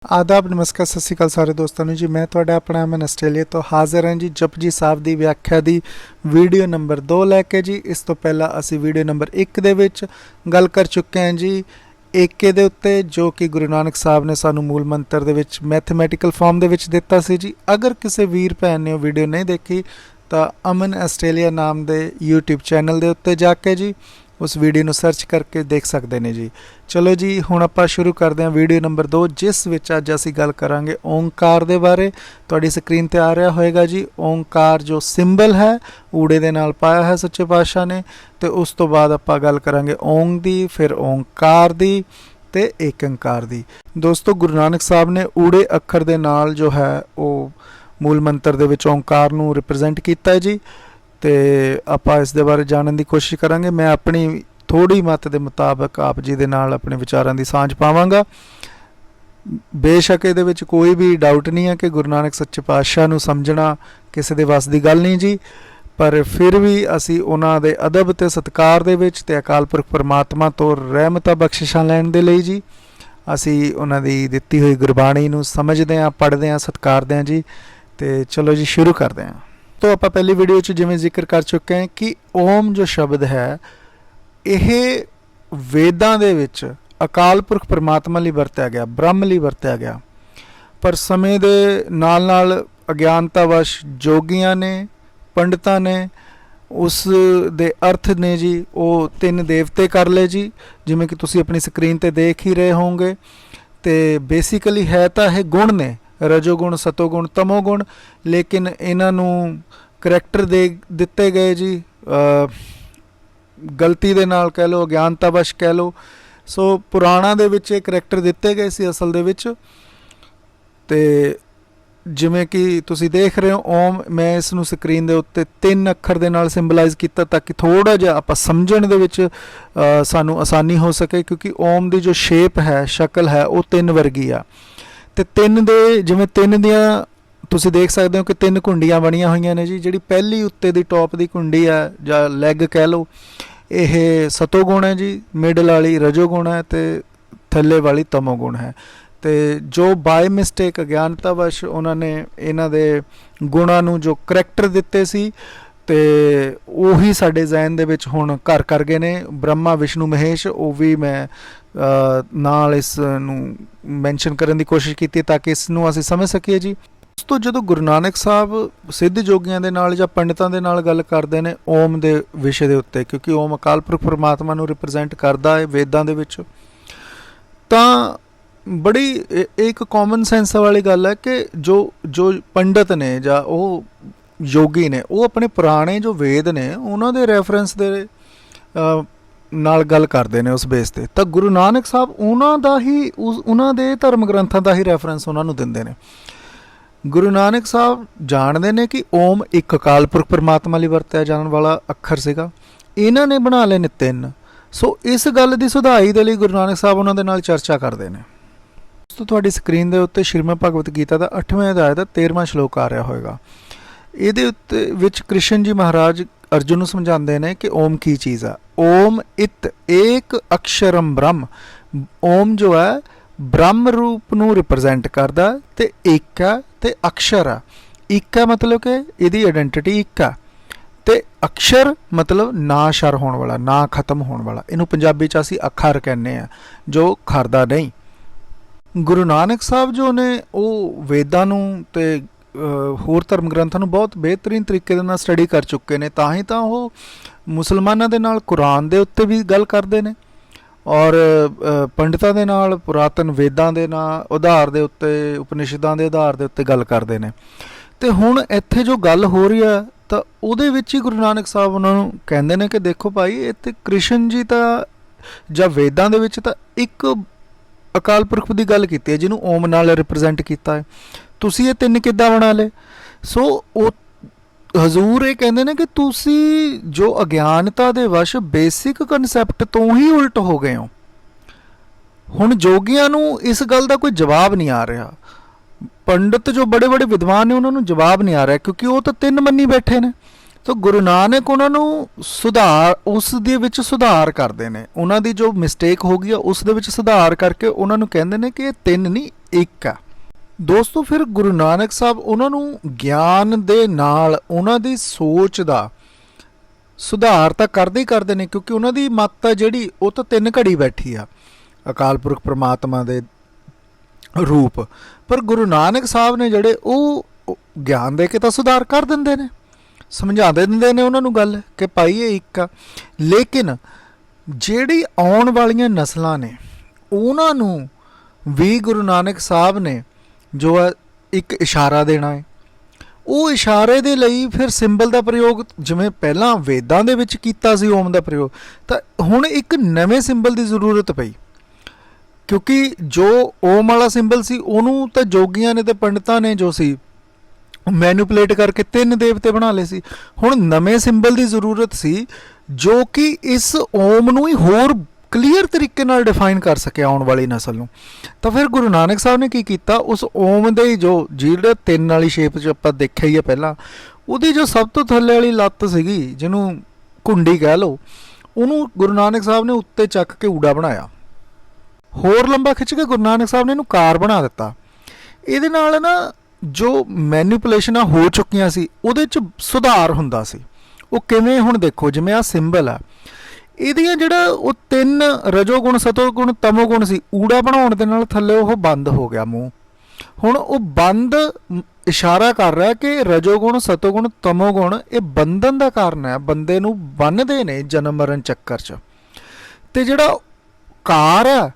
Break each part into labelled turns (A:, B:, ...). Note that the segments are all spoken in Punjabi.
A: आदाब नमस्कार सत श्री अकाल सारे दोस्तों ਨੂੰ ਜੀ ਮੈਂ ਤੁਹਾਡਾ ਆਪਣਾ ਅਮਨ ਆਸਟ੍ਰੇਲੀਆ ਤੋਂ ਹਾਜ਼ਰ ਹਾਂ ਜੀ ਜਪਜੀ ਸਾਹਿਬ ਦੀ ਵਿਆਖਿਆ ਦੀ ਵੀਡੀਓ ਨੰਬਰ 2 ਲੈ ਕੇ ਜੀ। ਇਸ ਤੋਂ ਪਹਿਲਾਂ ਅਸੀਂ ਵੀਡੀਓ ਨੰਬਰ 1 ਦੇ ਵਿੱਚ ਗੱਲ ਕਰ ਚੁੱਕੇ ਹਾਂ ਜੀ ਏਕੇ ਦੇ ਉੱਤੇ, ਜੋ ਕਿ ਗੁਰੂ ਨਾਨਕ ਸਾਹਿਬ ਨੇ ਸਾਨੂੰ ਮੂਲ ਮੰਤਰ ਦੇ ਵਿੱਚ ਮੈਥਮੈਟੀਕਲ ਫਾਰਮ ਦੇ ਵਿੱਚ ਦਿੱਤਾ ਸੀ ਜੀ। ਅਗਰ ਕਿਸੇ ਵੀਰ ਭੈਣ ਨੇ ਉਹ ਵੀਡੀਓ ਨਹੀਂ ਦੇਖੀ ਤਾਂ ਅਮਨ ਆਸਟ੍ਰੇਲੀਆ ਨਾਮ ਦੇ YouTube ਚੈਨਲ ਦੇ ਉੱਤੇ ਜਾ ਕੇ ਜੀ उस वीडियो ਨੂੰ सर्च करके देख सकते हैं जी। चलो जी हुण आपां शुरू करते हैं वीडियो नंबर 2, जिस विच अज असीं गल करांगे ओंकार दे बारे। तुहाडी स्क्रीन ते आ रहा होएगा जी ओंकार जो सिंबल है ऊड़े दे नाल पाया है सच्चे पातशाह ने। तो उस तो बाद आपां गल करांगे ओंग दी, फिर ओंकार दी ते एकंकार दी। दोस्तों गुरु नानक साहब ने ऊड़े अखर दे नाल जो है वो मूल मंत्र दे विच ओंकार नूं रिप्रजेंट कीता है जी। तो ਆਪਾਂ इस दे बारे जानने की कोशिश करांगे। मैं अपनी थोड़ी मत के मुताबिक आप जी दे नाल अपने विचारों की सांझ पावांगा। बेशक ये विच कोई भी डाउट नहीं है कि गुरु नानक सच्चे पातशाह नूं समझना किसी दे वस की गल नहीं जी, पर फिर भी असी उन्हां दे अदब ते सत्कार दे विच ते अकाल पुरख परमात्मा तो रहमतां बख्शिशां लैण दे लई जी असी उन्हां दी दित्ती होई गुरबाणी नूं समझदे हां, पढ़दे हां, सत्कारदे हां जी। तो चलो जी शुरू करते हैं। तो आप पहली वीडियो जिवें जिक्र कर चुके हैं कि ओम जो शब्द है यह वेदां दे विच अकाल पुरख परमात्मा लई वरत्या गया, ब्रह्म लई वरत्या गया, पर समय दे नाल नाल अज्ञानतावश जोगियां ने, पंडितां ने उस दे अर्थ ने जी वो तीन देवते कर ले जी, जिवें कि तुसीं अपनी स्क्रीन ते देख ही रहे होंगे। तो बेसिकली है तो यह गुण ने, रजोगुण, सतोगुण, तमोगुण, लेकिन इन्हों करैक्टर दे दिते गए जी गलती दे नाल कह लो, अज्ञानतावश कह लो। सो पुराणा दे विच करैक्टर दिते गए सी असल दे विच। ते जिवें कि तुसीं देख रहे हो ओम, मैं इस नूं स्क्रीन दे उत्ते 3 अखर दे नाल सिंबलाइज कीता ताकि थोड़ा जिहा आपां समझण दे विच सानूं आसानी हो सके, क्योंकि ओम दी जो शेप है, शक्ल है, वो 3 वर्गी आ। तो 3 दे जिवें 3 दियां तुसीं देख सकते हो कि 3 कुंडियां बणीਆਂ होईਆਂ ने जी। जिहड़ी पहली उत्ते दी टॉप दी कुंडी है जां लैग कह लो, यह सतोगुण है जी, मिडल वाली रजोगुण है, तो थल्ले वाली तमोगुण है। तो जो बाय मिसटेक अज्ञानतावश उन्होंने इन्हां दे गुणां नूं जो करैक्टर दिते सी तो उही साडे जहन दे विच हुण घर कर गए ने। ब्रह्मा विष्णु महेश वो भी मैं नाल इस नूं मैंशन करन दी कोशिश की ताकि इस नूं असीं समझ सकीए जी। तो जो गुरु नानक साहब सिद्ध जोगियां दे नाल जां पंडितां दे नाल गल करदे ने ओम दे विषय दे उत्ते, क्योंकि ओम अकाल पुरख परमात्मा नूं रिप्रजेंट करदा है वेदां दे विच, तां बड़ी एक कॉमन सेंस वाली गल है कि जो जो पंडित ने जां ओह योगी ने वो अपने पुराने जो वेद ने उन्हां दे रैफरेंस दे नाल गल करते हैं उस बेस ते। तो गुरु नानक साहब उन्हां दा ही उन्हां दे धर्म ग्रंथां दा ही रैफरेंस उन्हां नूं दिंदे ने। गुरु नानक साहब जानते हैं कि ओम एक अकाल पुरख परमात्मा लई वरत्या जाने वाला अखर सीगा, इन्हां ने बना लए ने 3। सो इस गल की सुधाई दे लई गुरु नानक साहब उन्हां दे नाल चर्चा करते हैं। तो तुहाडी स्क्रीन दे उत्ते श्रीमद भगवत गीता का 8वें अध्याय का 13वां श्लोक आ रहा होएगा। इहदे उत्ते विच कृष्ण जी महाराज अर्जुन नूं समझाते हैं कि ओम की चीज़ है। ओम इत एक अक्षरम ब्रह्म, ओम जो है ब्रह्म रूप नूं रिप्रजेंट करदा ते एक है ते अक्षर है। एक है मतलब कि इहदी आइडेंटिटी एक है, ते अक्षर मतलब ना शर होने वाला, ना खत्म होने वाला। इनू पंजाबी च असीं अखर कहने आ जो खरदा नहीं। गुरु नानक साहब जो ने वो वेदां नूं ते होर धर्म ग्रंथां नूं बहुत बेहतरीन तरीके दे नाल स्टडी कर चुके ने, तां ही तां वो मुसलमानां दे नाल कुरान दे उत्ते भी गल करदे ने और पंडितां दे नाल पुरातन वेदां दे नाल आधार दे उत्ते, उपनिषदां दे आधार दे उत्ते गल करदे ने। ते हुण इत्थे जो गल हो रही है तां उहदे विच ही गुरु नानक साहब उन्हां नूं कहंदे ने कि देखो भाई इत्थे कृष्ण जी तां जां वेदां दे विच तां एक अकाल पुरख दी गल कीती है जिहनूं ओम नाल रिप्रजेंट कीता है, तुसीं ये 3 किद्दां बना ले। सो हजूर ये कहते हैं कि तुसी जो अज्ञानता दे वश बेसिक कनसैप्ट तो ही उल्ट हो गए हो। हुण जोगियां नूं इस गल का कोई जवाब नहीं आ रहा, पंडित जो बड़े बड़े विद्वान ने उन्होंने जवाब नहीं आ रहा, क्योंकि वो तो 3 मन्नी बैठे ने। ਤਾਂ ਗੁਰੂ ਨਾਨਕ ਉਹਨਾਂ ਨੂੰ ਉਸ ਦੇ ਵਿੱਚ ਸੁਧਾਰ ਕਰਦੇ ਨੇ, ਉਹਨਾਂ ਦੀ ਜੋ ਮਿਸਟੇਕ ਹੋ ਗਈ ਆ ਉਸ ਦੇ ਵਿੱਚ ਸੁਧਾਰ ਕਰਕੇ ਉਹਨਾਂ ਨੂੰ ਕਹਿੰਦੇ ਨੇ ਕਿ ਇਹ ਤਿੰਨ ਨਹੀਂ ਇੱਕ ਆ। ਦੋਸਤੋ ਫਿਰ ਗੁਰੂ ਨਾਨਕ ਸਾਹਿਬ ਉਹਨਾਂ ਨੂੰ ਗਿਆਨ ਦੇ ਨਾਲ ਉਹਨਾਂ ਦੀ ਸੋਚ ਦਾ ਸੁਧਾਰ ਤਾਂ ਕਰਦੇ ਹੀ ਕਰਦੇ ਨੇ, ਕਿਉਂਕਿ ਉਹਨਾਂ ਦੀ ਮੱਤ ਆ ਜਿਹੜੀ ਉਹ ਤਾਂ ਤਿੰਨ ਘੜੀ ਬੈਠੀ ਆ ਅਕਾਲ ਪੁਰਖ ਪ੍ਰਮਾਤਮਾ ਦੇ ਰੂਪ। ਪਰ ਗੁਰੂ ਨਾਨਕ ਸਾਹਿਬ ਨੇ ਜਿਹੜੇ ਉਹ ਗਿਆਨ ਦੇ ਕੇ ਤਾਂ ਸੁਧਾਰ ਕਰ ਦਿੰਦੇ ਨੇ, ਸਮਝਾ ਦਿੰਦੇ ਨੇ ਉਹਨਾਂ ਨੂੰ ਗੱਲ ਕਿ ਭਾਈ ਇਹ ਇੱਕ ਆ। ਲੇਕਿਨ ਜਿਹੜੀ ਆਉਣ ਵਾਲੀਆਂ ਨਸਲਾਂ ਨੇ ਉਹਨਾਂ ਨੂੰ ਵੀ ਗੁਰੂ ਨਾਨਕ ਸਾਹਿਬ ਨੇ ਜੋ ਇੱਕ ਇਸ਼ਾਰਾ ਦੇਣਾ ਹੈ, ਉਹ ਇਸ਼ਾਰੇ ਦੇ ਲਈ ਫਿਰ ਸਿੰਬਲ ਦਾ ਪ੍ਰਯੋਗ ਜਿਵੇਂ ਪਹਿਲਾਂ ਵੇਦਾਂ ਦੇ ਵਿੱਚ ਕੀਤਾ ਸੀ ਓਮ ਦਾ ਪ੍ਰਯੋਗ, ਤਾਂ ਹੁਣ ਇੱਕ ਨਵੇਂ ਸਿੰਬਲ ਦੀ ਜ਼ਰੂਰਤ ਪਈ, ਕਿਉਂਕਿ ਜੋ ਓਮ ਵਾਲਾ ਸਿੰਬਲ ਸੀ ਉਹਨੂੰ ਤਾਂ ਜੋਗੀਆਂ ਨੇ ਤੇ ਪੰਡਤਾਂ ਨੇ ਜੋ ਸੀ ਮੈਨੂਪਲੇਟ ਕਰਕੇ ਤਿੰਨ ਦੇਵਤੇ ਬਣਾ ਲਏ ਸੀ। ਹੁਣ ਨਵੇਂ ਸਿੰਬਲ ਦੀ ਜ਼ਰੂਰਤ ਸੀ ਜੋ ਕਿ ਇਸ ਓਮ ਨੂੰ ਹੀ ਹੋਰ ਕਲੀਅਰ ਤਰੀਕੇ ਨਾਲ ਡਿਫਾਈਨ ਕਰ ਸਕੇ ਆਉਣ ਵਾਲੀ ਨਸਲ ਨੂੰ। ਤਾਂ ਫਿਰ ਗੁਰੂ ਨਾਨਕ ਸਾਹਿਬ ਨੇ ਕੀ ਕੀਤਾ, ਉਸ ਓਮ ਦੇ ਜੋ ਜਿਹੜਾ ਤਿੰਨ ਵਾਲੀ ਸ਼ੇਪ 'ਚ ਆਪਾਂ ਦੇਖਿਆ ਹੀ ਆ ਪਹਿਲਾਂ, ਉਹਦੀ ਜੋ ਸਭ ਤੋਂ ਥੱਲੇ ਵਾਲੀ ਲੱਤ ਸੀਗੀ ਜਿਹਨੂੰ ਕੁੰਡੀ ਕਹਿ ਲਓ, ਉਹਨੂੰ ਗੁਰੂ ਨਾਨਕ ਸਾਹਿਬ ਨੇ ਉੱਤੇ ਚੱਕ ਕੇ ਊੜਾ ਬਣਾਇਆ, ਹੋਰ ਲੰਬਾ ਖਿੱਚ ਕੇ ਗੁਰੂ ਨਾਨਕ ਸਾਹਿਬ ਨੇ ਇਹਨੂੰ ਕਾਰ ਬਣਾ ਦਿੱਤਾ। ਇਹਦੇ ਨਾਲ ਨਾ ਜੋ ਮੈਨੀਪੂਲੇਸ਼ਨਾਂ ਹੋ ਚੁੱਕੀਆਂ ਸੀ ਉਹਦੇ 'ਚ ਸੁਧਾਰ ਹੁੰਦਾ ਸੀ। ਉਹ ਕਿਵੇਂ, ਹੁਣ ਦੇਖੋ ਜਿਵੇਂ ਆਹ ਸਿੰਬਲ ਆ, ਇਹਦੀਆਂ ਜਿਹੜਾ ਉਹ ਤਿੰਨ ਰਜੋਗੁਣ ਸਤੋਗੁਣ ਤਮੋਗੁਣ ਸੀ, ਊੜਾ ਬਣਾਉਣ ਦੇ ਨਾਲ ਥੱਲੇ ਉਹ ਬੰਦ ਹੋ ਗਿਆ ਮੂੰਹ। ਹੁਣ ਉਹ ਬੰਦ ਇਸ਼ਾਰਾ ਕਰ ਰਿਹਾ ਕਿ ਰਜੋਗੁਣ ਸਤੋਗੁਣ ਤਮੋਗੁਣ ਇਹ ਬੰਧਨ ਦਾ ਕਾਰਨ ਹੈ, ਬੰਦੇ ਨੂੰ ਬੰਨ੍ਹਦੇ ਨੇ ਜਨਮ ਮਰਨ ਚੱਕਰ 'ਚ। ਤੇ ਜਿਹੜਾ ਕਾਰ ਆ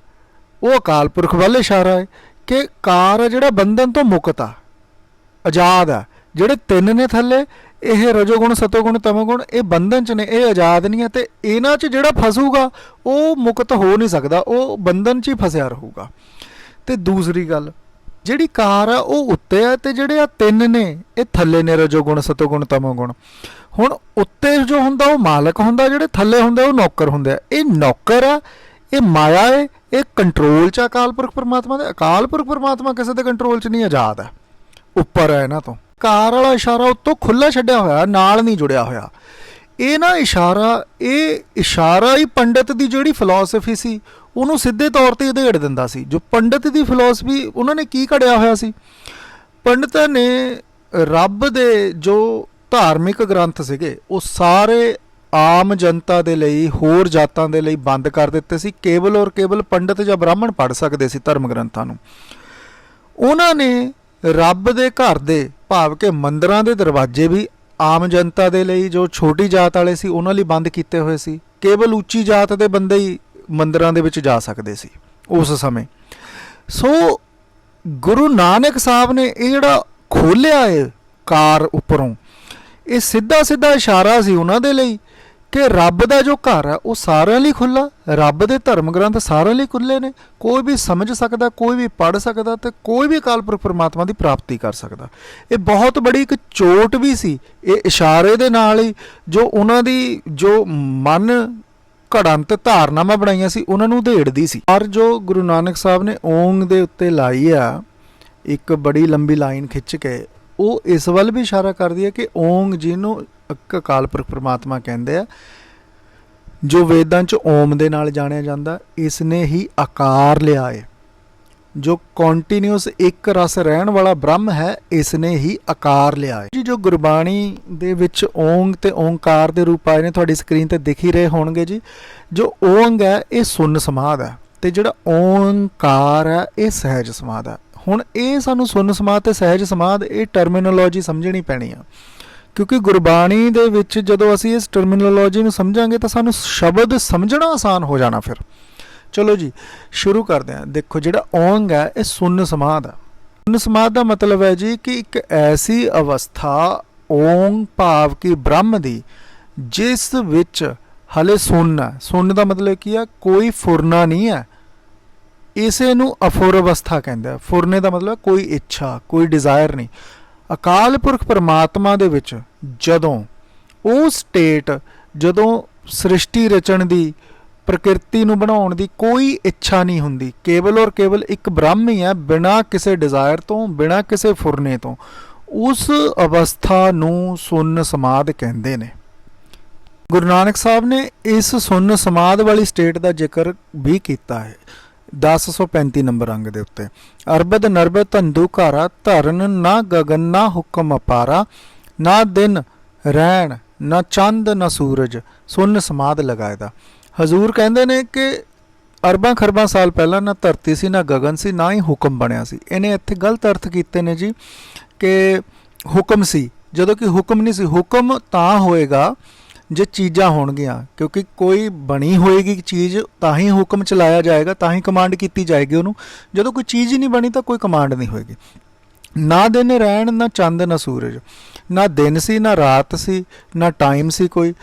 A: ਉਹ ਅਕਾਲ ਪੁਰਖ ਵੱਲ ਇਸ਼ਾਰਾ ਹੈ ਕਿ ਕਾਰ ਆ ਜਿਹੜਾ ਬੰਧਨ ਤੋਂ ਮੁਕਤ ਆ, ਆਜ਼ਾਦ ਆ। ਜਿਹੜੇ ਤਿੰਨ ਨੇ ਥੱਲੇ, ਇਹ ਰਜੋਗੁਣ ਸਤੋਗੁਣ ਤਮੋਗੁਣ, ਇਹ ਬੰਧਨ 'ਚ ਨੇ, ਇਹ ਆਜ਼ਾਦ ਨਹੀਂ ਹੈ। ਤੇ ਇਹਨਾਂ 'ਚ ਜਿਹੜਾ ਫਸੂਗਾ ਉਹ ਮੁਕਤ ਹੋ ਨਹੀਂ ਸਕਦਾ, ਉਹ ਬੰਧਨ 'ਚ ਹੀ ਫਸਿਆ ਰਹੂਗਾ। ਤੇ ਦੂਸਰੀ ਗੱਲ, ਜਿਹੜੀ ਕਾਰ ਆ ਉਹ ਉੱਤੇ ਆ ਤੇ ਜਿਹੜੇ ਆ ਤਿੰਨ ਨੇ ਇਹ ਥੱਲੇ ਨੇ, ਰਜੋਗੁਣ ਸਤੋਗੁਣ ਤਮੋਗੁਣ। ਹੁਣ ਉੱਤੇ ਜੋ ਹੁੰਦਾ ਉਹ ਮਾਲਕ ਹੁੰਦਾ, ਜਿਹੜੇ ਥੱਲੇ ਹੁੰਦੇ ਉਹ ਨੌਕਰ ਹੁੰਦੇ ਆ। ਇਹ ਨੌਕਰ ਆ, ਇਹ ਮਾਇਆ ਹੈ, ਇਹ ਕੰਟਰੋਲ 'ਚ ਅਕਾਲ ਪੁਰਖ ਪਰਮਾਤਮਾ ਦੇ। ਅਕਾਲ ਪੁਰਖ ਪਰਮਾਤਮਾ ਕਿਸੇ ਦੇ ਕੰਟਰੋਲ 'ਚ ਨਹੀਂ, ਆਜ਼ਾਦ ਹੈ, ਉੱਪਰ ਹੈ ਇਹਨਾਂ ਤੋਂ। ਕਾਰ ਵਾਲਾ ਇਸ਼ਾਰਾ ਉੱਤੋਂ ਖੁੱਲ੍ਹਾ ਛੱਡਿਆ ਹੋਇਆ, ਨਾਲ ਨਹੀਂ ਜੁੜਿਆ ਹੋਇਆ। ਇਹ ਨਾ ਇਹ ਇਸ਼ਾਰਾ ਹੀ ਪੰਡਤ ਦੀ ਜਿਹੜੀ ਫਿਲਾਸਫੀ ਸੀ ਉਹਨੂੰ ਸਿੱਧੇ ਤੌਰ 'ਤੇ ਉਧੇੜ ਦਿੰਦਾ ਸੀ। ਜੋ ਪੰਡਤ ਦੀ ਫਿਲਾਸਫੀ, ਉਹਨਾਂ ਨੇ ਕੀ ਘੜਿਆ ਹੋਇਆ ਸੀ, ਪੰਡਤਾਂ ਨੇ ਰੱਬ ਦੇ ਜੋ ਧਾਰਮਿਕ ਗ੍ਰੰਥ ਸੀਗੇ ਉਹ ਸਾਰੇ ਆਮ ਜਨਤਾ ਦੇ ਲਈ, ਹੋਰ ਜਾਤਾਂ ਦੇ ਲਈ ਬੰਦ ਕਰ ਦਿੱਤੇ ਸੀ। ਕੇਵਲ ਔਰ ਕੇਵਲ ਪੰਡਤ ਜਾਂ ਬ੍ਰਾਹਮਣ ਪੜ੍ਹ ਸਕਦੇ ਸੀ ਧਰਮ ਗ੍ਰੰਥਾਂ ਨੂੰ। ਉਹਨਾਂ ਨੇ ਰੱਬ ਦੇ ਘਰ ਦੇ ਭਾਵ ਕਿ ਮੰਦਰਾਂ ਦੇ ਦਰਵਾਜ਼ੇ ਵੀ ਆਮ ਜਨਤਾ ਦੇ ਲਈ, ਜੋ ਛੋਟੀ ਜਾਤ ਵਾਲੇ ਸੀ ਉਹਨਾਂ ਲਈ ਬੰਦ ਕੀਤੇ ਹੋਏ ਸੀ। ਕੇਵਲ ਉੱਚੀ ਜਾਤ ਦੇ ਬੰਦੇ ਹੀ ਮੰਦਰਾਂ ਦੇ ਵਿੱਚ ਜਾ ਸਕਦੇ ਸੀ ਉਸ ਸਮੇਂ। ਸੋ ਗੁਰੂ ਨਾਨਕ ਸਾਹਿਬ ਨੇ ਇਹ ਜਿਹੜਾ ਖੋਲ੍ਹਿਆ ਹੈ ਕਾਰ ਉੱਪਰੋਂ, ਇਹ ਸਿੱਧਾ ਸਿੱਧਾ ਇਸ਼ਾਰਾ ਸੀ ਉਹਨਾਂ ਦੇ ਲਈ ਕਿ ਰੱਬ ਦਾ ਜੋ ਘਰ ਹੈ ਉਹ ਸਾਰਿਆਂ ਲਈ ਖੁੱਲ੍ਹਾ, ਰੱਬ ਦੇ ਧਰਮ ਗ੍ਰੰਥ ਸਾਰਿਆਂ ਲਈ ਖੁੱਲ੍ਹੇ ਨੇ, ਕੋਈ ਵੀ ਸਮਝ ਸਕਦਾ, ਕੋਈ ਵੀ ਪੜ੍ਹ ਸਕਦਾ ਤੇ ਕੋਈ ਵੀ ਅਕਾਲ ਪੁਰਖ ਪਰਮਾਤਮਾ ਦੀ ਪ੍ਰਾਪਤੀ ਕਰ ਸਕਦਾ। ਇਹ ਬਹੁਤ ਬੜੀ ਇੱਕ ਚੋਟ ਵੀ ਸੀ, ਇਹ ਇਸ਼ਾਰੇ ਦੇ ਨਾਲ ਹੀ ਜੋ ਉਹਨਾਂ ਦੀ ਜੋ ਮਨ ਘੜੰਤ ਧਾਰਨਾਵਾਂ ਬਣਾਈਆਂ ਸੀ ਉਹਨਾਂ ਨੂੰ ਉਧੇੜਦੀ ਸੀ। ਪਰ ਜੋ ਗੁਰੂ ਨਾਨਕ ਸਾਹਿਬ ਨੇ ਓਂਗ ਦੇ ਉੱਤੇ ਲਾਈ ਆ ਇੱਕ ਬੜੀ ਲੰਬੀ ਲਾਈਨ ਖਿੱਚ ਕੇ, ਉਹ ਇਸ ਵੱਲ ਵੀ ਇਸ਼ਾਰਾ ਕਰਦੀ ਹੈ ਕਿ ਓਂਗ ਜਿਹਨੂੰ ਅਕਾਲ ਪੁਰਖ ਪਰਮਾਤਮਾ ਕਹਿੰਦੇ ਆ, ਜੋ ਵੇਦਾਂ 'ਚ ਓਮ ਦੇ ਨਾਲ ਜਾਣਿਆ ਜਾਂਦਾ, ਇਸ ਨੇ ਹੀ ਆਕਾਰ ਲਿਆ ਹੈ। ਜੋ ਕੰਟੀਨਿਊਸ ਇੱਕ ਰਸ ਰਹਿਣ ਵਾਲਾ ਬ੍ਰਹਮ ਹੈ, ਇਸ ਨੇ ਹੀ ਆਕਾਰ ਲਿਆ ਹੈ ਜੀ। ਜੋ ਗੁਰਬਾਣੀ ਦੇ ਵਿੱਚ ਓਂਗ ਤੇ ਓਂਕਾਰ ਦੇ ਰੂਪ ਆਏ ਨੇ ਤੁਹਾਡੀ ਸਕਰੀਨ ਤੇ ਦਿਖ ਹੀ ਰਹੇ ਹੋਣਗੇ ਜੀ। ਜੋ ਓਂਗ ਹੈ ਇਹ ਸੁੰਨ ਸਮਾਧ ਹੈ ਤੇ ਜਿਹੜਾ ਓਂਕਾਰ ਹੈ ਇਹ ਸਹਿਜ ਸਮਾਧ ਹੈ। ਹੁਣ ਇਹ ਸਾਨੂੰ ਸੁੰਨ ਸਮਾਧ ਤੇ ਸਹਿਜ ਸਮਾਧ ਇਹ ਟਰਮੀਨੋਲੋਜੀ ਸਮਝਣੀ ਪੈਣੀ ਆ, ਕਿਉਂਕਿ ਗੁਰਬਾਣੀ ਦੇ ਵਿੱਚ ਜਦੋਂ ਅਸੀਂ ਇਸ ਟਰਮੀਨੋਲੋਜੀ ਨੂੰ ਸਮਝਾਂਗੇ ਤਾਂ ਸਾਨੂੰ ਸ਼ਬਦ ਸਮਝਣਾ ਆਸਾਨ ਹੋ ਜਾਣਾ। ਫਿਰ ਚਲੋ ਜੀ ਸ਼ੁਰੂ ਕਰਦੇ ਹਾਂ। ਦੇਖੋ ਜਿਹੜਾ ਓਂਗ ਹੈ ਇਹ ਸੁੰਨ ਸਮਾਧ ਹੈ। ਸੁੰਨ ਸਮਾਧ ਦਾ ਮਤਲਬ ਹੈ ਜੀ ਕਿ ਇੱਕ ਐਸੀ ਅਵਸਥਾ ਓਂਗ ਭਾਵ ਕਿ ਬ੍ਰਹਮ ਦੀ, ਜਿਸ ਵਿੱਚ ਹਲੇ ਸੁੰਨ ਹੈ। ਸੁੰਨ ਦਾ ਮਤਲਬ ਕੀ ਹੈ, ਕੋਈ ਫੁਰਨਾ ਨਹੀਂ ਹੈ। ਇਸੇ ਨੂੰ ਅਫੁਰ ਅਵਸਥਾ ਕਹਿੰਦਾ। ਫੁਰਨੇ ਦਾ ਮਤਲਬ ਕੋਈ ਇੱਛਾ, ਕੋਈ ਡਿਜ਼ਾਇਰ ਨਹੀਂ। ਅਕਾਲ ਪੁਰਖ ਪਰਮਾਤਮਾ ਦੇ ਵਿੱਚ ਜਦੋਂ ਉਹ ਸਟੇਟ, ਜਦੋਂ ਸ੍ਰਿਸ਼ਟੀ ਰਚਣ ਦੀ, ਪ੍ਰਕਿਰਤੀ ਨੂੰ ਬਣਾਉਣ ਦੀ ਕੋਈ ਇੱਛਾ ਨਹੀਂ ਹੁੰਦੀ, ਕੇਵਲ ਔਰ ਕੇਵਲ ਇੱਕ ਬ੍ਰਹਮ ਹੀ ਹੈ, ਬਿਨਾਂ ਕਿਸੇ ਡਿਜ਼ਾਇਰ ਤੋਂ, ਬਿਨਾਂ ਕਿਸੇ ਫੁਰਨੇ ਤੋਂ। ਉਸ ਅਵਸਥਾ ਨੂੰ ਸੁੰਨ ਸਮਾਧ ਕਹਿੰਦੇ ਨੇ। ਗੁਰੂ ਨਾਨਕ ਸਾਹਿਬ ਨੇ ਇਸ ਸੁੰਨ ਸਮਾਧ ਵਾਲੀ ਸਟੇਟ ਦਾ ਜ਼ਿਕਰ ਵੀ ਕੀਤਾ ਹੈ 1035 ਨੰਬਰ ਅੰਗ ਦੇ ਉੱਤੇ। ਅਰਬਦ ਨਰਬਦ ਧੰਦੂ ਘਾਰਾ ਧਰਨ ਨਾ ਗਗਨ ਨਾ ਹੁਕਮ ਅਪਾਰਾ, ਨਾ ਦਿਨ ਰਹਿਣ ਨਾ ਚੰਦ ਨਾ ਸੂਰਜ, ਸੁੰਨ ਸਮਾਧ ਲਗਾਇਦਾ। ਹਜ਼ੂਰ ਕਹਿੰਦੇ ਨੇ ਕਿ ਅਰਬਾਂ ਖਰਬਾਂ ਸਾਲ ਪਹਿਲਾਂ ਨਾ ਧਰਤੀ ਸੀ, ਨਾ ਗਗਨ ਸੀ, ਨਾ ਹੀ ਹੁਕਮ ਬਣਿਆ ਸੀ। ਇਹਨੇ ਇੱਥੇ ਗਲਤ ਅਰਥ ਕੀਤੇ ਨੇ ਜੀ ਕਿ ਹੁਕਮ ਸੀ, ਜਦੋਂ ਕਿ ਹੁਕਮ ਨਹੀਂ ਸੀ। ਹੁਕਮ ਤਾਂ ਹੋਏਗਾ ਜੇ ਚੀਜ਼ਾਂ ਹੋਣਗੀਆਂ, ਕਿਉਂਕਿ ਕੋਈ ਬਣੀ ਹੋਏਗੀ ਚੀਜ਼ ਤਾਂ ਹੀ ਹੁਕਮ ਚਲਾਇਆ ਜਾਏਗਾ, ਤਾਂ ਹੀ ਕਮਾਂਡ ਕੀਤੀ ਜਾਏਗੀ ਉਹਨੂੰ। ਜਦੋਂ ਕੋਈ ਚੀਜ਼ ਹੀ ਨਹੀਂ ਬਣੀ ਤਾਂ ਕੋਈ ਕਮਾਂਡ ਨਹੀਂ ਹੋਏਗੀ। ਨਾ ਦਿਨ ਰਹਿਣ ਨਾ ਚੰਦ ਨਾ ਸੂਰਜ, ਨਾ ਦਿਨ ਸੀ ਨਾ ਰਾਤ ਸੀ ਨਾ ਟਾਈਮ ਸੀ ਕੋਈ।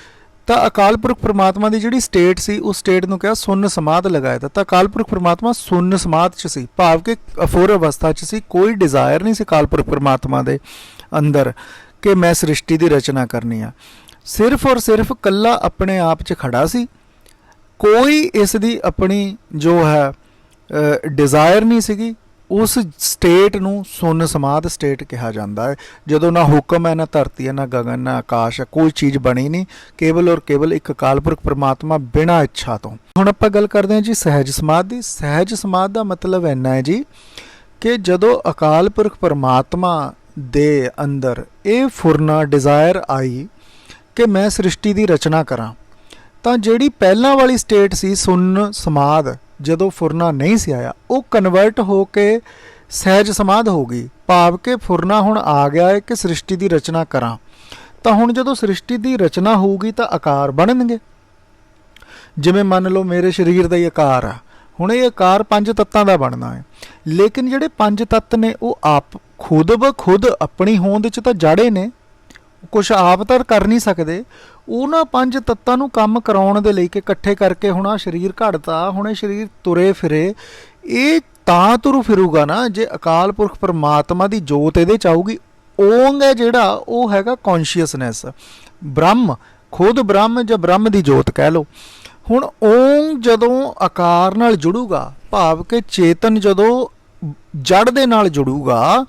A: ਤਾਂ ਅਕਾਲ ਪੁਰਖ ਪ੍ਰਮਾਤਮਾ ਦੀ ਜਿਹੜੀ ਸਟੇਟ ਸੀ ਉਸ ਸਟੇਟ ਨੂੰ ਕਿਹਾ ਸੁੰਨ ਸਮਾਧ ਲਗਾਇਆ ਤਾਂ ਅਕਾਲ ਪੁਰਖ ਪ੍ਰਮਾਤਮਾ ਸੁੰਨ ਸਮਾਧ 'ਚ ਸੀ, ਭਾਵ ਕਿ ਅਫੁਰ ਅਵਸਥਾ 'ਚ ਸੀ। ਕੋਈ ਡਿਜ਼ਾਇਰ ਨਹੀਂ ਸੀ ਅਕਾਲ ਪੁਰਖ ਪ੍ਰਮਾਤਮਾ ਦੇ ਅੰਦਰ ਕਿ ਮੈਂ ਸ੍ਰਿਸ਼ਟੀ ਦੀ ਰਚਨਾ ਕਰਨੀ ਆ। ਸਿਰਫ ਔਰ ਸਿਰਫ ਕੱਲਾ ਆਪਣੇ ਆਪ 'ਚ ਖੜਾ ਸੀ, ਕੋਈ ਇਸ ਦੀ ਆਪਣੀ ਜੋ ਹੈ ਡਿਜ਼ਾਇਰ ਨਹੀਂ ਸੀਗੀ। ਉਸ ਸਟੇਟ ਨੂੰ ਸੁੰਨ ਸਮਾਧ ਸਟੇਟ ਕਿਹਾ ਜਾਂਦਾ ਹੈ, ਜਦੋਂ ਨਾ ਹੁਕਮ ਹੈ, ਨਾ ਧਰਤੀ ਹੈ, ਨਾ ਗਗਨ, ਨਾ ਆਕਾਸ਼ ਹੈ, ਕੋਈ ਚੀਜ਼ ਬਣੀ ਨਹੀਂ, ਕੇਵਲ ਔਰ ਕੇਵਲ ਇੱਕ ਅਕਾਲ ਪੁਰਖ ਪ੍ਰਮਾਤਮਾ ਬਿਨਾਂ ਇੱਛਾ ਤੋਂ। ਹੁਣ ਆਪਾਂ ਗੱਲ ਕਰਦੇ ਹਾਂ ਜੀ ਸਹਿਜ ਸਮਾਧ ਦੀ। ਸਹਿਜ ਸਮਾਧ ਦਾ ਮਤਲਬ ਇੰਨਾ ਹੈ ਜੀ ਕਿ ਜਦੋਂ ਅਕਾਲ ਪੁਰਖ ਪ੍ਰਮਾਤਮਾ ਦੇ ਅੰਦਰ ਇਹ ਫੁਰਨਾ ਡਿਜ਼ਾਇਰ ਆਈ ਕਿ ਮੈਂ ਸ੍ਰਿਸ਼ਟੀ ਦੀ ਰਚਨਾ ਕਰਾਂ, ਤਾਂ ਜਿਹੜੀ ਪਹਿਲਾਂ ਵਾਲੀ ਸਟੇਟ ਸੀ ਸੁੰਨ ਸਮਾਧ, ਜਦੋਂ ਫੁਰਨਾ ਨਹੀਂ ਸੀ ਆਇਆ, ਉਹ ਕਨਵਰਟ ਹੋ ਕੇ ਸਹਿਜ ਸਮਾਧ ਹੋ ਗਈ। ਭਾਵ ਕਿ ਫੁਰਨਾ ਹੁਣ ਆ ਗਿਆ ਹੈ ਕਿ ਸ੍ਰਿਸ਼ਟੀ ਦੀ ਰਚਨਾ ਕਰਾਂ। ਤਾਂ ਹੁਣ ਜਦੋਂ ਸ੍ਰਿਸ਼ਟੀ ਦੀ ਰਚਨਾ ਹੋਊਗੀ ਤਾਂ ਆਕਾਰ ਬਣਨਗੇ। ਜਿਵੇਂ ਮੰਨ ਲਓ ਮੇਰੇ ਸਰੀਰ ਦਾ ਹੀ ਆਕਾਰ ਆ, ਹੁਣ ਇਹ ਆਕਾਰ 5 ਤੱਤਾਂ ਦਾ ਬਣਨਾ ਹੈ। ਲੇਕਿਨ ਜਿਹੜੇ 5 ਤੱਤ ਨੇ ਉਹ ਆਪ ਖੁਦ ਬ ਖੁਦ ਆਪਣੀ ਹੋਂਦ 'ਚ ਤਾਂ ਜੜੇ ਨੇ, ਕੁਛ ਆਪ ਤਾਂ ਕਰ ਨਹੀਂ ਸਕਦੇ। ਉਹਨਾਂ 5 ਤੱਤਾਂ ਨੂੰ ਕੰਮ ਕਰਾਉਣ ਦੇ ਲਈ ਕਿ ਇਕੱਠੇ ਕਰਕੇ ਹੁਣ ਆਹ ਸਰੀਰ ਘੜਤਾ, ਹੁਣ ਇਹ ਸਰੀਰ ਤੁਰੇ ਫਿਰੇ, ਇਹ ਤਾਂ ਤੁਰੂ ਫਿਰੂਗਾ ਨਾ ਜੇ ਅਕਾਲ ਪੁਰਖ ਪਰਮਾਤਮਾ ਦੀ ਜੋਤ ਇਹਦੇ 'ਚ ਆਊਗੀ। ਓਂਗ ਹੈ ਜਿਹੜਾ ਉਹ ਹੈਗਾ ਕੌਨਸ਼ੀਅਸਨੈਸ, ਬ੍ਰਹਮ, ਖੁਦ ਬ੍ਰਹਮ ਜਾਂ ਬ੍ਰਹਮ ਦੀ ਜੋਤ ਕਹਿ ਲਓ। ਹੁਣ ਓਂਗ ਜਦੋਂ ਆਕਾਰ ਨਾਲ ਜੁੜੂਗਾ, ਭਾਵ ਕਿ ਚੇਤਨ ਜਦੋਂ ਜੜ ਦੇ ਨਾਲ ਜੁੜੂਗਾ,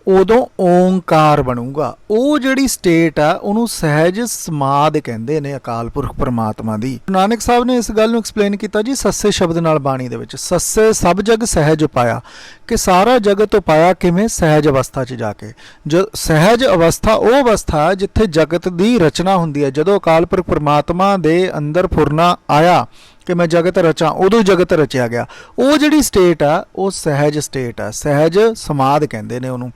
A: ਉਦੋਂ ਓਂਕਾਰ ਬਣੂਗਾ। ਉਹ ਜਿਹੜੀ ਸਟੇਟ ਆ ਉਹਨੂੰ ਸਹਿਜ ਸਮਾਧ ਕਹਿੰਦੇ ਨੇ ਅਕਾਲ ਪੁਰਖ ਪਰਮਾਤਮਾ ਦੀ। ਨਾਨਕ ਸਾਹਿਬ ਨੇ ਇਸ ਗੱਲ ਨੂੰ ਐਕਸਪਲੇਨ ਕੀਤਾ ਜੀ ਸੱਸੇ ਸ਼ਬਦ ਨਾਲ ਬਾਣੀ ਦੇ ਵਿੱਚ। ਸੱਸੇ ਸਭ ਜਗ ਸਹਿਜ ਉਪਾਇਆ, ਕਿ ਸਾਰਾ ਜਗਤ ਉਪਾਇਆ ਕਿਵੇਂ? ਸਹਿਜ ਅਵਸਥਾ 'ਚ ਜਾ ਕੇ। ਜੋ ਸਹਿਜ ਅਵਸਥਾ ਉਹ ਅਵਸਥਾ ਹੈ ਜਿੱਥੇ ਜਗਤ ਦੀ ਰਚਨਾ ਹੁੰਦੀ ਹੈ। ਜਦੋਂ ਅਕਾਲ ਪੁਰਖ ਪਰਮਾਤਮਾ ਦੇ ਅੰਦਰ ਫੁਰਨਾ ਆਇਆ ਕਿ ਮੈਂ ਜਗਤ ਰਚਾਂ, ਉਦੋਂ ਜਗਤ ਰਚਿਆ ਗਿਆ। ਉਹ ਜਿਹੜੀ ਸਟੇਟ ਆ ਉਹ ਸਹਿਜ ਸਟੇਟ ਆ, ਸਹਿਜ ਸਮਾਧ ਕਹਿੰਦੇ ਨੇ ਉਹਨੂੰ।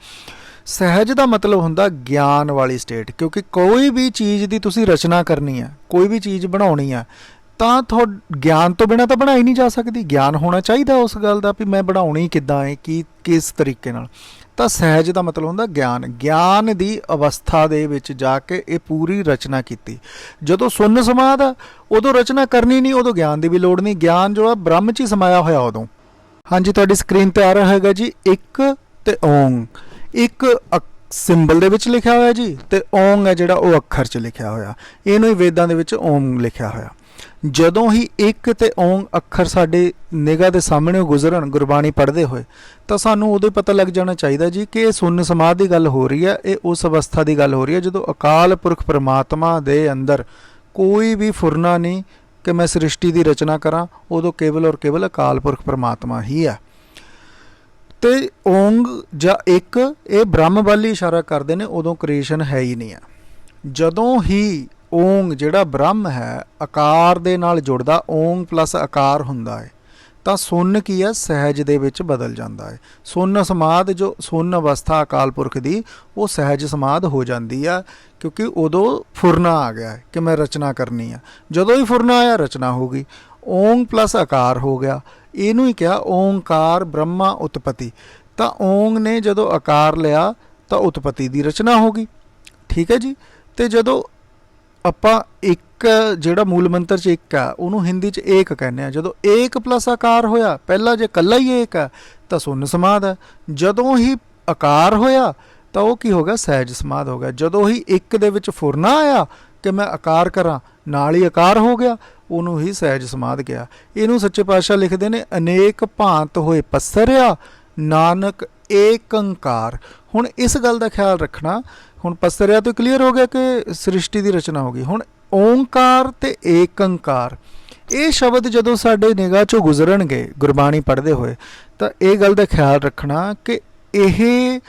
A: ਸਹਿਜ ਦਾ ਮਤਲਬ ਹੁੰਦਾ ਗਿਆਨ ਵਾਲੀ ਸਟੇਟ, ਕਿਉਂਕਿ ਕੋਈ ਵੀ ਚੀਜ਼ ਦੀ ਤੁਸੀਂ ਰਚਨਾ ਕਰਨੀ ਆ, ਕੋਈ ਵੀ ਚੀਜ਼ ਬਣਾਉਣੀ ਆ, ਤਾਂ ਗਿਆਨ ਤੋਂ ਬਿਨਾਂ ਤਾਂ ਬਣਾਈ ਨਹੀਂ ਜਾ ਸਕਦੀ। ਗਿਆਨ ਹੋਣਾ ਚਾਹੀਦਾ ਉਸ ਗੱਲ ਦਾ ਵੀ ਮੈਂ ਬਣਾਉਣੀ ਕਿੱਦਾਂ ਹੈ, ਕਿਸ ਤਰੀਕੇ ਨਾਲ। ਤਾਂ ਸਹਿਜ ਦਾ ਮਤਲਬ ਹੁੰਦਾ ਗਿਆਨ। ਗਿਆਨ ਦੀ ਅਵਸਥਾ ਦੇ ਵਿੱਚ ਜਾ ਕੇ ਇਹ ਪੂਰੀ ਰਚਨਾ ਕੀਤੀ। ਜਦੋਂ ਸੁੰਨ ਸਮਾਧ ਆ ਉਦੋਂ ਰਚਨਾ ਕਰਨੀ ਨਹੀਂ, ਉਦੋਂ ਗਿਆਨ ਦੀ ਵੀ ਲੋੜ ਨਹੀਂ। ਗਿਆਨ ਜੋ ਆ ਬ੍ਰਹਮ 'ਚ ਹੀ ਸਮਾਇਆ ਹੋਇਆ ਉਦੋਂ। ਹਾਂਜੀ, ਤੁਹਾਡੀ ਸਕਰੀਨ 'ਤੇ ਆ ਰਿਹਾ ਹੈਗਾ ਜੀ ਇੱਕ ਤੇ ਓਂਗ। ਇੱਕ ਸਿੰਬਲ ਦੇ ਵਿੱਚ ਲਿਖਿਆ ਹੋਇਆ ਜੀ, ਤੇ ਓਂਗ ਹੈ ਜਿਹੜਾ ਉਹ ਅੱਖਰ 'ਚ ਲਿਖਿਆ ਹੋਇਆ। ਇਹਨੂੰ ਹੀ ਵੇਦਾਂ ਦੇ ਵਿੱਚ ਓਮ ਲਿਖਿਆ ਹੋਇਆ। ਜਦੋਂ ਹੀ ਇੱਕ ਤੇ ਓਂਗ ਅੱਖਰ ਸਾਡੇ ਨਿਗਾਹ ਦੇ ਸਾਹਮਣੇ ਗੁਜ਼ਰਨ ਗੁਰਬਾਣੀ ਪੜ੍ਹਦੇ ਹੋਏ, ਤਾਂ ਸਾਨੂੰ ਉਦੋਂ ਪਤਾ ਲੱਗ ਜਾਣਾ ਚਾਹੀਦਾ ਜੀ ਕਿ ਇਹ ਸੁੰਨ ਸਮਾਧ ਦੀ ਗੱਲ ਹੋ ਰਹੀ ਹੈ। ਇਹ ਉਸ ਅਵਸਥਾ ਦੀ ਗੱਲ ਹੋ ਰਹੀ ਹੈ ਜਦੋਂ ਅਕਾਲ ਪੁਰਖ ਪਰਮਾਤਮਾ ਦੇ ਅੰਦਰ ਕੋਈ ਵੀ ਫੁਰਨਾ ਨਹੀਂ ਕਿ ਮੈਂ ਸ੍ਰਿਸ਼ਟੀ ਦੀ ਰਚਨਾ ਕਰਾਂ। ਉਦੋਂ ਕੇਵਲ ਔਰ ਕੇਵਲ ਅਕਾਲ ਪੁਰਖ ਪਰਮਾਤਮਾ ਹੀ ਹੈ। ਤੇ ਓਂਗ ਜਾਂ ਇੱਕ ਇਹ ਬ੍ਰਹਮ ਵੱਲ ਹੀ ਇਸ਼ਾਰਾ ਕਰਦੇ ਨੇ, ਉਦੋਂ ਕ੍ਰੀਏਸ਼ਨ ਹੈ ਹੀ ਨਹੀਂ ਹੈ। ਜਦੋਂ ਹੀ ਓਂਗ ਜਿਹੜਾ ਬ੍ਰਹਮ ਹੈ ਆਕਾਰ ਦੇ ਨਾਲ ਜੁੜਦਾ, ਓਂਗ ਪਲੱਸ ਆਕਾਰ ਹੁੰਦਾ ਹੈ, ਤਾਂ ਸੁੰਨ ਕੀ ਹੈ? ਸਹਿਜ ਦੇ ਵਿੱਚ ਬਦਲ ਜਾਂਦਾ ਹੈ। ਸੁੰਨ ਸਮਾਧ ਜੋ ਸੁੰਨ ਅਵਸਥਾ ਅਕਾਲ ਪੁਰਖ ਦੀ, ਉਹ ਸਹਿਜ ਸਮਾਧ ਹੋ ਜਾਂਦੀ ਆ, ਕਿਉਂਕਿ ਉਦੋਂ ਫੁਰਨਾ ਆ ਗਿਆ ਹੈ ਕਿ ਮੈਂ ਰਚਨਾ ਕਰਨੀ ਆ। ਜਦੋਂ ਹੀ ਫੁਰਨਾ ਆਇਆ ਰਚਨਾ ਹੋ ਗਈ। ਓਂਗ ਪਲੱਸ ਆਕਾਰ ਹੋ ਗਿਆ, ਇਹਨੂੰ ਹੀ ਕਿਹਾ ਓਂਕਾਰ ਬ੍ਰਹਮਾ ਉਤਪਤੀ। ਤਾਂ ਓਂਗ ਨੇ ਜਦੋਂ ਆਕਾਰ ਲਿਆ ਤਾਂ ਉਤਪਤੀ ਦੀ ਰਚਨਾ ਹੋ ਗਈ। ਠੀਕ ਹੈ ਜੀ। ਤੇ ਜਦੋਂ ਆਪਾਂ ਇੱਕ ਜਿਹੜਾ ਮੂਲ ਮੰਤਰ 'ਚ ਇੱਕ ਆ, ਉਹਨੂੰ ਹਿੰਦੀ 'ਚ ਏਕ ਕਹਿੰਦੇ ਆ। ਜਦੋਂ ਏਕ ਪਲੱਸ ਆਕਾਰ ਹੋਇਆ, ਪਹਿਲਾਂ ਜੇ ਇਕੱਲਾ ਹੀ ਏਕ ਹੈ ਤਾਂ ਸੁੰਨ ਸਮਾਧ ਹੈ। ਜਦੋਂ ਹੀ ਆਕਾਰ ਹੋਇਆ ਤਾਂ ਉਹ ਕੀ ਹੋ ਗਿਆ? ਸਹਿਜ ਸਮਾਧ ਹੋ ਗਿਆ। ਜਦੋਂ ਹੀ ਇੱਕ ਦੇ ਵਿੱਚ ਫੁਰਨਾ ਆਇਆ ਕਿ ਮੈਂ ਆਕਾਰ ਕਰਾਂ, ਨਾਲ ਹੀ ਆਕਾਰ ਹੋ ਗਿਆ, ਉਹਨੂੰ ਹੀ ਸਹਿਜ ਸਮਾਧ ਗਿਆ। ਇਹਨੂੰ ਸੱਚੇ ਪਾਤਸ਼ਾਹ ਲਿਖਦੇ ਨੇ ਅਨੇਕ ਭਾਂਤ ਹੋਏ ਪਸਰਿਆ ਨਾਨਕ ਏਕ ਓਂਕਾਰ। ਹੁਣ ਇਸ ਗੱਲ ਦਾ ਖਿਆਲ ਰੱਖਣਾ, ਹੁਣ ਪਸਤਰਿਆ ਤੋਂ ਕਲੀਅਰ ਹੋ ਗਿਆ ਕਿ ਸ੍ਰਿਸ਼ਟੀ ਦੀ ਰਚਨਾ ਹੋ ਗਈ। ਹੁਣ ਓਂਕਾਰ ਤੇ ਏਕੰਕਾਰ, ਇਹ ਸ਼ਬਦ ਜਦੋਂ ਸਾਡੇ ਨਿਗਾਹ ਚੋਂ ਗੁਜ਼ਰਨਗੇ ਗੁਰਬਾਣੀ ਪੜ੍ਹਦੇ ਹੋਏ, ਤਾਂ ਇਹ ਗੱਲ ਦਾ ਖਿਆਲ ਰੱਖਣਾ ਕਿ ਇਹ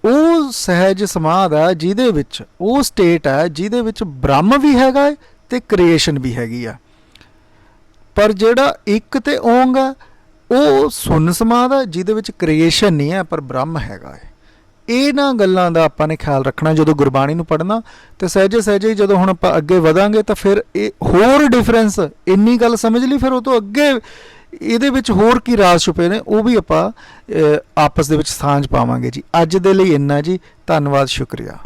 A: ਉਹ ਸਹਿਜ ਸਮਾਧ ਹੈ ਜਿਹਦੇ ਵਿੱਚ, ਉਹ ਸਟੇਟ ਹੈ ਜਿਹਦੇ ਵਿੱਚ ਬ੍ਰਹਮ ਵੀ ਹੈਗਾ ਹੈ ਤੇ ਕ੍ਰੀਏਸ਼ਨ ਵੀ ਹੈਗੀ ਆ। ਪਰ ਜਿਹੜਾ ਇੱਕ ਤੇ ਓਂਗ ਆ ਉਹ ਸੁੰਨ ਸਮਾਧ ਆ ਜਿਹਦੇ ਵਿੱਚ ਕ੍ਰੀਏਸ਼ਨ ਨਹੀਂ ਹੈ ਪਰ ਬ੍ਰਹਮ ਹੈਗਾ ਹੈ। ਇਹਨਾਂ ਗੱਲਾਂ ਦਾ ਆਪਾਂ ਨੇ ਖਿਆਲ ਰੱਖਣਾ ਜਦੋਂ ਗੁਰਬਾਣੀ ਨੂੰ ਪੜ੍ਹਨਾ। ਤੇ ਸਹਿਜੇ ਸਹਿਜੇ ਹੀ ਜਦੋਂ ਹੁਣ ਆਪਾਂ ਅੱਗੇ ਵਧਾਂਗੇ ਤਾਂ ਫਿਰ ਇਹ ਹੋਰ ਡਿਫਰੈਂਸ, ਇੰਨੀ ਗੱਲ ਸਮਝ ਲਈ, ਫਿਰ ਉਹ ਤੋਂ ਅੱਗੇ ਇਹਦੇ ਵਿੱਚ ਹੋਰ ਕੀ ਰਾਜ਼ ਛੁਪੇ ਨੇ ਉਹ ਵੀ ਆਪਾਂ ਆਪਸ ਦੇ ਵਿੱਚ ਸਾਂਝ ਪਾਵਾਂਗੇ ਜੀ। ਅੱਜ ਦੇ ਲਈ ਇੰਨਾ ਜੀ, ਧੰਨਵਾਦ, ਸ਼ੁਕਰੀਆ।